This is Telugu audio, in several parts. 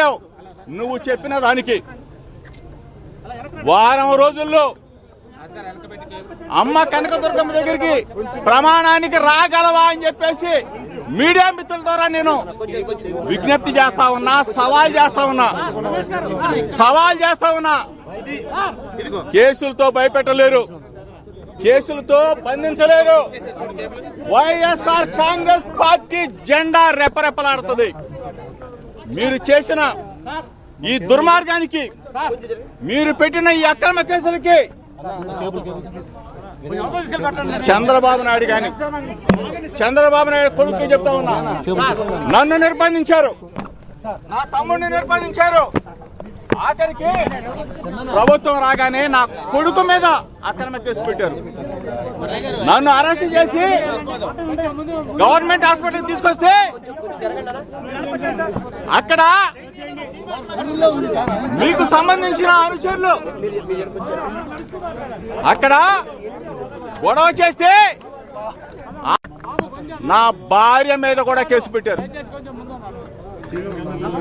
మాట్లాడావు నువ్వు చెప్పిన దానికి. వారం రోజుల్లో అమ్మ కనకదుర్గమ్మ దగ్గరికి ప్రమాణానికి రాగలవా అని చెప్పేసి మీడియా మిత్రుల ద్వారా నేను విజ్ఞప్తి చేస్తా ఉన్నా, సవాల్ చేస్తా ఉన్నా. కేసులతో భయపెట్టలేరు, కేసులతో బంధించలేరు. వైఎస్ఆర్ కాంగ్రెస్ పార్టీ జెండా రెపరెపలాడుతుంది. మీరు చేసిన ఈ దుర్మార్గానికి, మీరు పెట్టిన ఈ అక్రమ కేసులకి చంద్రబాబు నాయుడు గాని, చంద్రబాబు నాయుడు కొడుకు చెప్తా ఉన్నా, నన్ను నిర్బంధించారు, నా తమ్ముడిని నిర్బంధించారు. ఆఖరికి ప్రభుత్వం రాగానే నా కొడుకు మీద అక్రమ కేసు పెట్టారు. నన్ను అరెస్ట్ చేసి గవర్నమెంట్ హాస్పిటల్కి తీసుకొస్తే అక్కడ మీకు సంబంధించిన అనుచరులు అక్కడ గొడవ చేస్తే నా భార్య మీద కూడా కేసు పెట్టారు.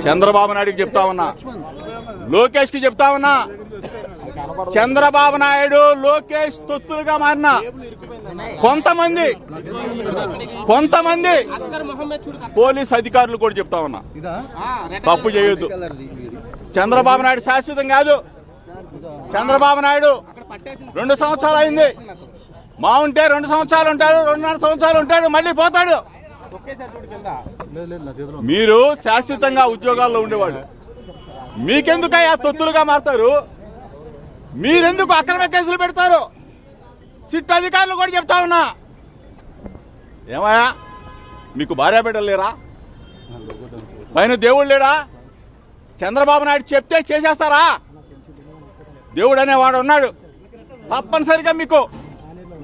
చంద్రబాబు నాయుడుకి చెప్తా ఉన్నా, లోకేష్ కి చెప్తా ఉన్నా, చంద్రబాబు నాయుడు లోకేష్ తొత్తులుగా మారిన కొంతమంది పోలీస్ అధికారులు కూడా చెప్తా ఉన్నా, తప్పు చేయొద్దు. చంద్రబాబు నాయుడు శాశ్వతం కాదు. చంద్రబాబు నాయుడు 2 సంవత్సరాలు అయింది. మా ఉంటే 2 సంవత్సరాలు ఉంటాడు, 2.5 సంవత్సరాలు ఉంటాడు, మళ్ళీ పోతాడు. మీరు శాశ్వతంగా ఉద్యోగాల్లో ఉండేవాడు, మీకెందుకయ్యా తొత్తులుగా మారుతారు? మీరెందుకు అక్రమ కేసులు పెడతారు? సిట్ అధికారులు కూడా చెప్తా ఉన్నా, ఏమయ్యా మీకు భార్య బిడ్డలు లేరా? పైన దేవుడు లేడా? చంద్రబాబు నాయుడు చెప్తే చేసేస్తారా? దేవుడు అనేవాడు ఉన్నాడు. తప్పనిసరిగా మీకు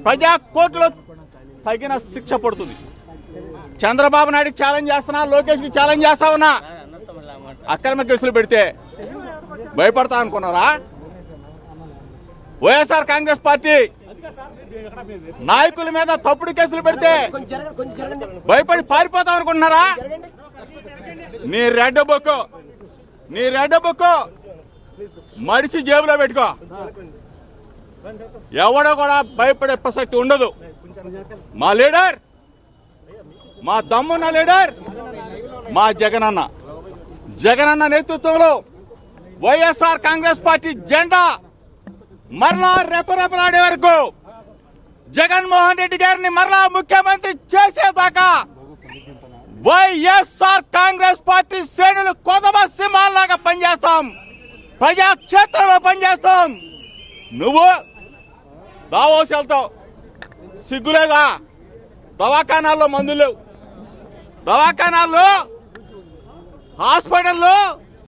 ప్రజా కోర్టులో తగిన శిక్ష పడుతుంది. చంద్రబాబు నాయుడుకి ఛాలెంజ్ చేస్తున్నా, లోకేష్ కి ఛాలెంజ్ చేస్తా ఉన్నా. అక్రమ కేసులు పెడితే భయపడతా అనుకున్నారా? వైఎస్ఆర్ కాంగ్రెస్ పార్టీ నాయకుల మీద తప్పుడు కేసులు పెడితే భయపడి పారిపోతాం అనుకుంటున్నారా? నీ రెడ్ బుక్ మడిచి జేబులో పెట్టుకో. ఎవడో కూడా భయపడే ప్రసక్తి ఉండదు. మా లీడర్, మా దమ్మున్న లీడర్ మా జగనన్న నేతృత్వంలో వైఎస్ఆర్ కాంగ్రెస్ పార్టీ జెండా మరలా రెపరెపలాడే వరకు, జగన్మోహన్ రెడ్డి గారిని మరలా ముఖ్యమంత్రి చేసేదాకా వైఎస్ఆర్ కాంగ్రెస్ పార్టీ శ్రేణులు కొదమ సింహాల్లాగా పనిచేస్తాం, ప్రజాక్షేత్రంలో పనిచేస్తాం. నువ్వు దావోస్ వెళ్తావు, సిగ్గులేదా? దవాఖానాల్లో మందులు లేవు, దవాఖానాల్లో హాస్పిటల్లో